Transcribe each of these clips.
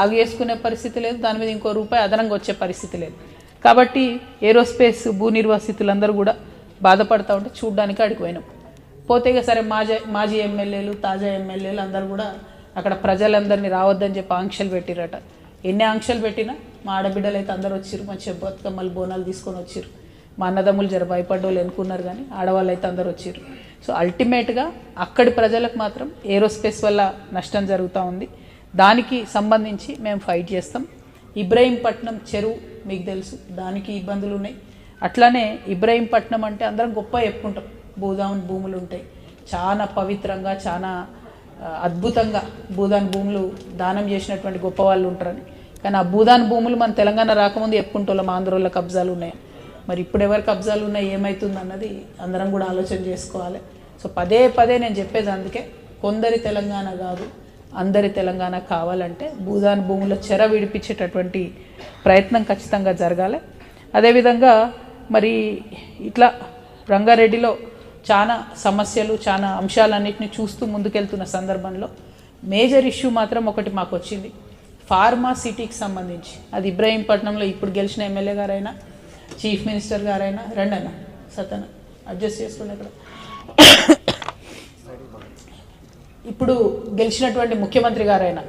ఆగు చేసుకునే పరిస్థితి లేదు, దాని మీద ఇంకో రూపాయి అదనంగా వచ్చే పరిస్థితి లేదు. కాబట్టి ఏరోస్పేస్ భూ నిర్వాసితులందరూ కూడా బాధపడతా ఉంటే చూడ్డానికి అడిగి పోయినాం. పోతే ఇక సరే మాజీ ఎమ్మెల్యేలు తాజా ఎమ్మెల్యేలు అందరూ కూడా అక్కడ ప్రజలందరినీ రావద్దని చెప్పి ఆంక్షలు పెట్టిరట. ఎన్ని ఆంక్షలు పెట్టినా మా ఆడబిడ్డలు అయితే అందరూ వచ్చిర్రు, మంచిగా బతుకమ్మలు బోనాలు తీసుకొని వచ్చిర్రు. మా అన్నదమ్ములు జర భయపడ్డోళ్ళు ఎన్నుకున్నారు, కానీ ఆడవాళ్ళు అయితే అందరూ వచ్చిర్రు. సో అల్టిమేట్గా అక్కడి ప్రజలకు మాత్రం ఏరోస్పేస్ వల్ల నష్టం జరుగుతూ ఉంది. దానికి సంబంధించి మేము ఫైట్ చేస్తాం. ఇబ్రహీంపట్నం చెరువు మీకు తెలుసు, దానికి ఇబ్బందులు ఉన్నాయి. అట్లానే ఇబ్రహీంపట్నం అంటే అందరం గొప్ప చెప్పుకుంటాం, భూదాన్ భూములు ఉంటాయి, చాలా పవిత్రంగా చాలా అద్భుతంగా భూదాన్ భూములు దానం చేసినటువంటి గొప్ప వాళ్ళు ఉంటారని. కానీ ఆ భూదాన్ భూములు మన తెలంగాణ రాకముందు చెప్పుకుంటాం ఆంధ్రోళ్ళ కబ్జాలు ఉన్నాయి. మరి ఇప్పుడు ఎవరి కబ్జాలు ఉన్నాయి ఏమవుతుంది అన్నది అందరం కూడా ఆలోచన చేసుకోవాలి. సో పదే పదే నేను చెప్పేది అందుకే, కొందరి తెలంగాణ కాదు అందరి తెలంగాణ కావాలంటే భూదాన్ భూముల చెర విడిపించేటటువంటి ప్రయత్నం ఖచ్చితంగా జరగాలి. అదేవిధంగా మరి ఇట్లా రంగారెడ్డిలో చాలా సమస్యలు చాలా అంశాలన్నింటినీ చూస్తూ ముందుకెళ్తున్న సందర్భంలో మేజర్ ఇష్యూ మాత్రం ఒకటి మాకు వచ్చింది, ఫార్మా సిటీకి సంబంధించి. అది ఇబ్రహీంపట్నంలో ఇప్పుడు గెలిచిన ఎమ్మెల్యే గారైనా చీఫ్ మినిస్టర్ గారైనా రెండన్నా సతన అడ్జస్ట్ చేసుకుని ఇక్కడ ఇప్పుడు గెలిచినటువంటి ముఖ్యమంత్రి గారైనా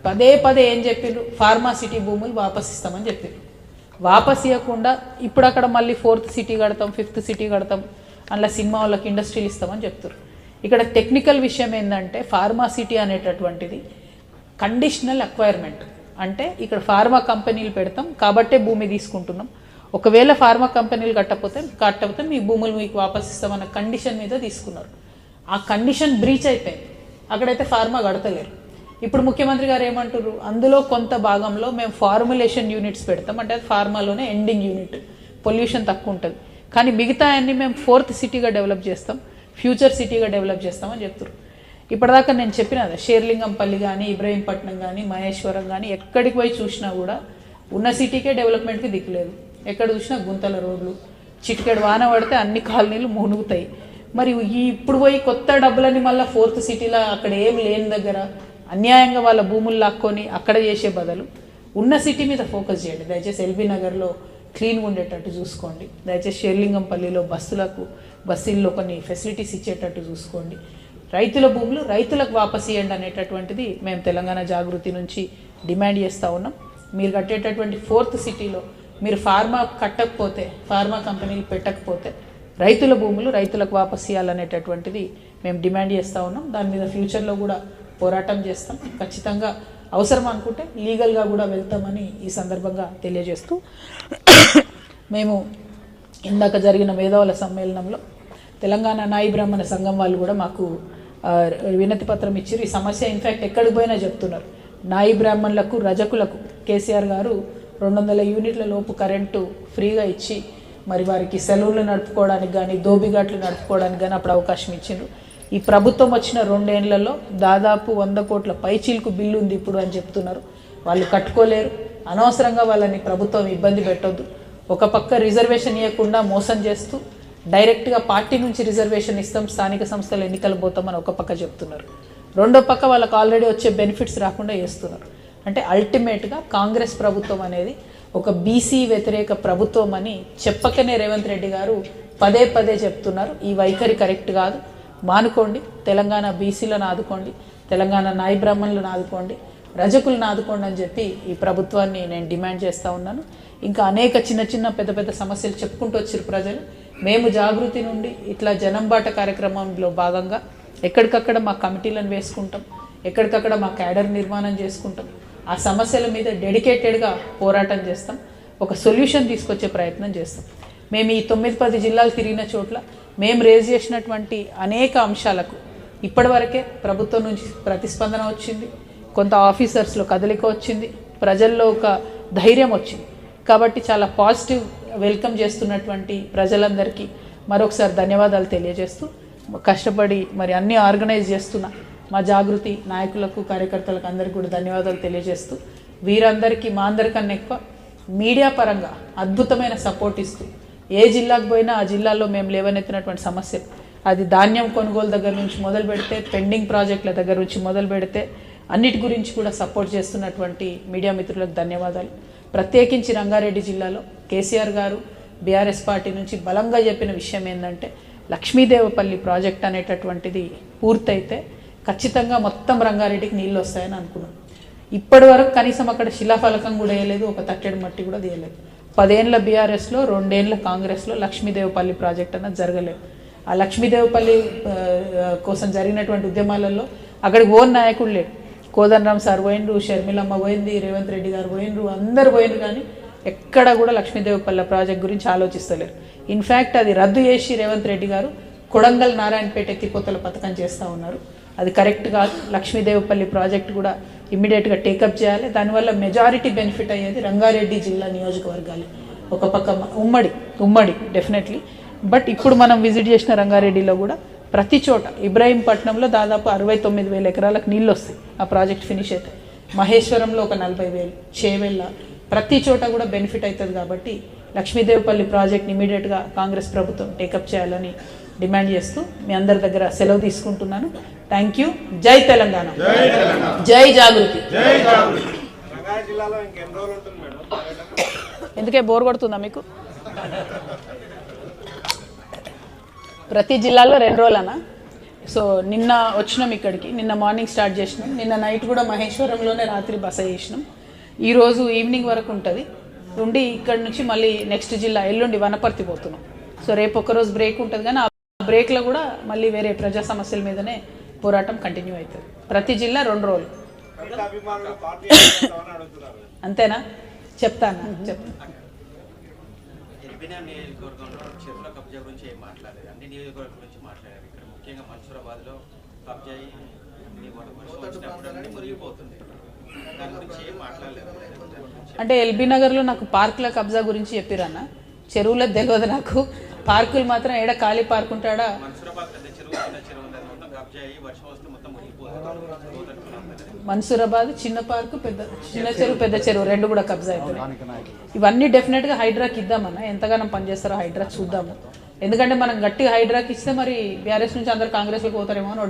పదే పదే ఏం చెప్పారు, ఫార్మా సిటీ భూములు వాపస్ ఇస్తామని చెప్పారు. వాపస్ ఇవ్వకుండా ఇప్పుడు అక్కడ మళ్ళీ 4th సిటీ కడతాం 5th సిటీ కడతాం, అందులో సినిమా వాళ్ళకి ఇండస్ట్రీలు ఇస్తామని చెప్తారు. ఇక్కడ టెక్నికల్ విషయం ఏంటంటే ఫార్మా సిటీ అనేటటువంటిది కండిషనల్ అక్వైర్మెంట్. అంటే ఇక్కడ ఫార్మా కంపెనీలు పెడతాం కాబట్టే భూమి తీసుకుంటున్నాం, ఒకవేళ ఫార్మా కంపెనీలు కట్టకపోతే మీ భూములు మీకు వాపస్ ఇస్తామన్న కండిషన్ మీద తీసుకున్నారు. ఆ కండిషన్ బ్రీచ్ అయిపోయింది, అక్కడైతే ఫార్మా కడతలేరు. ఇప్పుడు ముఖ్యమంత్రి గారు ఏమంటారు, అందులో కొంత భాగంలో మేము ఫార్ములేషన్ యూనిట్స్ పెడతాం, అంటే అది ఫార్మాలోనే ఎండింగ్ యూనిట్, పొల్యూషన్ తక్కువ ఉంటుంది, కానీ మిగతా అన్ని మేము 4th సిటీగా డెవలప్ చేస్తాం, ఫ్యూచర్ సిటీగా డెవలప్ చేస్తామని చెప్తారు. ఇప్పటిదాకా నేను చెప్పిన షేర్లింగంపల్లి కానీ ఇబ్రహీంపట్నం కానీ మహేశ్వరం కానీ ఎక్కడికి పోయి చూసినా కూడా ఉన్న సిటీకే డెవలప్మెంట్కి దిక్కులేదు. ఎక్కడ చూసినా గుంతల రోడ్లు, చిటికెడు వాన పడితే అన్ని కాలనీలు మునుగుతాయి. మరి ఇప్పుడు పోయి కొత్త డబ్బులని మళ్ళీ 4th సిటీలో అక్కడ ఏం లేని దగ్గర అన్యాయంగా వాళ్ళ భూములు లాక్కొని అక్కడ చేసే బదులు ఉన్న సిటీ మీద ఫోకస్ చేయండి. దయచేసి ఎల్బీ నగర్లో క్లీన్గా ఉండేటట్టు చూసుకోండి, దయచేసి షేర్లింగంపల్లిలో బస్సుల్లో కొన్ని ఫెసిలిటీస్ ఇచ్చేటట్టు చూసుకోండి, రైతుల భూములు రైతులకు వాపస్ ఇవ్వండి అనేటటువంటిది మేము తెలంగాణ జాగృతి నుంచి డిమాండ్ చేస్తూ ఉన్నాం. మీరు కట్టేటటువంటి 4th సిటీలో మీరు ఫార్మా కట్టకపోతే, ఫార్మా కంపెనీలు పెట్టకపోతే రైతుల భూములు రైతులకు వాపస్ ఇవ్వాలనేటటువంటిది మేము డిమాండ్ చేస్తూ ఉన్నాం. దాని మీద ఫ్యూచర్లో కూడా పోరాటం చేస్తాం, ఖచ్చితంగా అవసరం అనుకుంటే లీగల్గా కూడా వెళ్తామని ఈ సందర్భంగా తెలియజేస్తూ, మేము ఇందాక జరిగిన మేధావుల సమ్మేళనంలో తెలంగాణ నాయి బ్రాహ్మణ సంఘం వాళ్ళు కూడా మాకు వినతి పత్రం ఇచ్చారు. ఈ సమస్య ఇన్ఫ్యాక్ట్ ఎక్కడికి పోయినా చెప్తున్నారు, నాయి బ్రాహ్మణులకు రజకులకు కేసీఆర్ గారు 200 యూనిట్ల లోపు కరెంటు ఫ్రీగా ఇచ్చి మరి వారికి సెలవులు నడుపుకోవడానికి కానీ దోబిఘాట్లు నడుపుకోవడానికి కానీ అప్పుడు అవకాశం ఇచ్చిండ్రు. ఈ ప్రభుత్వం వచ్చిన 2 ఏళ్లలో దాదాపు 100 కోట్ల పైచీలకు బిల్లు ఉంది ఇప్పుడు అని చెప్తున్నారు. వాళ్ళు కట్టుకోలేరు, అనవసరంగా వాళ్ళని ప్రభుత్వం ఇబ్బంది పెట్టొద్దు. ఒక పక్క రిజర్వేషన్ ఇవ్వకుండా మోసం చేస్తూ డైరెక్ట్గా పార్టీ నుంచి రిజర్వేషన్ ఇస్తాం, స్థానిక సంస్థలు ఎన్నికలు పోతామని ఒక పక్క చెప్తున్నారు, రెండో పక్క వాళ్ళకి ఆల్రెడీ వచ్చే బెనిఫిట్స్ రాకుండా చేస్తున్నారు. అంటే అల్టిమేట్గా కాంగ్రెస్ ప్రభుత్వం అనేది ఒక బీసీ వ్యతిరేక ప్రభుత్వం అని చెప్పకనే రేవంత్ రెడ్డి గారు పదే పదే చెప్తున్నారు. ఈ వైఖరి కరెక్ట్ కాదు, మానుకోండి, తెలంగాణ బీసీలను ఆదుకోండి, తెలంగాణ నాయి బ్రాహ్మణులను ఆదుకోండి, రజకులను ఆదుకోండి అని చెప్పి ఈ ప్రభుత్వాన్ని నేను డిమాండ్ చేస్తూ ఉన్నాను. ఇంకా అనేక చిన్న పెద్ద సమస్యలు చెప్పుకుంటూ వచ్చారు ప్రజలు. మేము జాగృతి నుండి ఇట్లా జనంబాట కార్యక్రమంలో భాగంగా ఎక్కడికక్కడ మా కమిటీలను వేసుకుంటాం, ఎక్కడికక్కడ మా క్యాడర్ నిర్మాణం చేసుకుంటాం, ఆ సమస్యల మీద డెడికేటెడ్గా పోరాటం చేస్తాం, ఒక సొల్యూషన్ తీసుకొచ్చే ప్రయత్నం చేస్తాం. మేము ఈ 9-10 జిల్లాలు తిరిగిన చోట్ల మేము రేజ్ చేసినటువంటి అనేక అంశాలకు ఇప్పటివరకే ప్రభుత్వం నుంచి ప్రతిస్పందన వచ్చింది, కొంత ఆఫీసర్స్లో కదలిక వచ్చింది, ప్రజల్లో ఒక ధైర్యం వచ్చింది. కాబట్టి చాలా పాజిటివ్ వెల్కమ్ చేస్తున్నటువంటి ప్రజలందరికీ మరొకసారి ధన్యవాదాలు తెలియజేస్తూ, కష్టపడి మరి అన్నీ ఆర్గనైజ్ చేస్తున్న మా జాగృతి నాయకులకు కార్యకర్తలకు అందరికీ కూడా ధన్యవాదాలు తెలియజేస్తూ, వీరందరికీ మా అందరికన్నా ఎక్కువ మీడియా పరంగా అద్భుతమైన సపోర్ట్ ఇస్తూ, ఏ జిల్లాకు పోయినా ఆ జిల్లాలో మేము లేవనెత్తినటువంటి సమస్యలు, అది ధాన్యం కొనుగోలు దగ్గర నుంచి మొదలు పెడితే, పెండింగ్ ప్రాజెక్టుల దగ్గర నుంచి మొదలు పెడితే, అన్నిటి గురించి కూడా సపోర్ట్ చేస్తున్నటువంటి మీడియా మిత్రులకు ధన్యవాదాలు. ప్రత్యేకించి రంగారెడ్డి జిల్లాలో కేసీఆర్ గారు బీఆర్ఎస్ పార్టీ నుంచి బలంగా చెప్పిన విషయం ఏంటంటే లక్ష్మీదేవపల్లి ప్రాజెక్ట్ అనేటటువంటిది పూర్తయితే ఖచ్చితంగా మొత్తం రంగారెడ్డికి నీళ్ళు వస్తాయని అనుకున్నాం. ఇప్పటి వరకు కనీసం అక్కడ శిలాఫలకం కూడా వేయలేదు, ఒక తట్టెడు మట్టి కూడా తీయలేదు. 10 ఏళ్ళ బీఆర్ఎస్లో 2 ఏళ్ళ కాంగ్రెస్లో లక్ష్మీదేవపల్లి ప్రాజెక్ట్ అన్నది జరగలేదు. ఆ లక్ష్మీదేవపల్లి కోసం జరిగినటువంటి ఉద్యమాలలో అక్కడికి ఓన్ నాయకుడు లేడు. కోదండరామ్ సార్ పోయిండ్రు, షర్మిలమ్మ పోయింది, రేవంత్ రెడ్డి గారు పోయిండ్రు, అందరు పోయిండ్రు, కానీ ఎక్కడ కూడా లక్ష్మీదేవపల్లి ప్రాజెక్ట్ గురించి ఆలోచిస్తలేరు. ఇన్ఫ్యాక్ట్ అది రద్దు చేసి రేవంత్ రెడ్డి గారు కొడంగల్ నారాయణపేట ఎత్తిపోతల పథకం చేస్తూ ఉన్నారు. అది కరెక్ట్ కాదు. లక్ష్మీదేవపల్లి ప్రాజెక్ట్ కూడా ఇమ్మీడియట్గా టేకప్ చేయాలి. దానివల్ల మెజారిటీ బెనిఫిట్ అయ్యేది రంగారెడ్డి జిల్లా నియోజకవర్గాలు. ఒక పక్క ఉమ్మడి డెఫినెట్లీ. బట్ ఇప్పుడు మనం విజిట్ చేసిన రంగారెడ్డిలో కూడా ప్రతి చోట ఇబ్రాహీంపట్నంలో దాదాపు 69,000 ఎకరాలకు నీళ్ళు వస్తాయి ఆ ప్రాజెక్ట్ ఫినిష్ అయితే. మహేశ్వరంలో ఒక 40,000, చేవెళ్ళ ప్రతి చోట కూడా బెనిఫిట్ అవుతుంది. కాబట్టి లక్ష్మీదేవపల్లి ప్రాజెక్ట్ని ఇమీడియట్గా కాంగ్రెస్ ప్రభుత్వం టేకప్ చేయాలని డిమాండ్ చేస్తూ మీ అందరి దగ్గర సెలవు తీసుకుంటున్నాను. Thank you. జై తెలంగాణ, జై జాగృతి. ఎందుకే బోర్ కొడుతుందా మీకు? ప్రతి జిల్లాలో 2 రోజులనా? సో నిన్న వచ్చినాం ఇక్కడికి, నిన్న మార్నింగ్ స్టార్ట్ చేసినాం, నిన్న నైట్ కూడా మహేశ్వరంలోనే రాత్రి బస చేసినాం. ఈరోజు ఈవినింగ్ వరకు ఉంటుంది. ఉండి ఇక్కడ నుంచి మళ్ళీ నెక్స్ట్ జిల్లా ఎల్లుండి వనపర్తి పోతున్నాం. సో రేపు ఒక్కరోజు బ్రేక్ ఉంటుంది, కానీ ఆ బ్రేక్లో కూడా మళ్ళీ వేరే ప్రజా సమస్యల మీదనే పోరాటం కంటిన్యూ అవుతుంది. ప్రతి జిల్లా 2 రోజులు. అంతేనా? చెప్తాను. నియోజకవర్గంలో చెరువుల కబ్జా గురించి ఏం మాట్లాడలేదు, అన్ని నియోజకవర్గాల గురించి మాట్లాడారు. ఇక్కడ ముఖ్యంగా మన్సూరాబాద్లో కబ్జా మురిగిపోతుంది, దాని గురించి ఏం మాట్లాడలేదు. అంటే ఎల్బీ నగర్లో నాకు పార్కుల కబ్జా గురించి చెప్పిరన్న, చెరువులో తెలియదు నాకు. పార్కులు మాత్రం ఏడ ఖాళీ పార్క్ ఉంటాడా? మన్సూరాబాద్ పెద్ద చెరువు, చిన్న చెరువు మొత్తం కబ్జా అయ్యి వర్షం వస్తే మొత్తం మురిగిపోతుంది. మన్సూరాబాద్ చిన్న పార్కు, చిన్న చెరువు, పెద్ద చెరువు 2 కూడా కబ్జా అవుతున్నాయి. ఇవన్నీ డెఫినెట్గా హైడ్రాకి ఇద్దామన్నా, ఎంతగానో పనిచేస్తారో హైడ్రా చూద్దాము. ఎందుకంటే మనం గట్టిగా హైడ్రాకి ఇస్తే మరి బీఆర్ఎస్ నుంచి అందరు కాంగ్రెస్లోకి పోతారేమో అని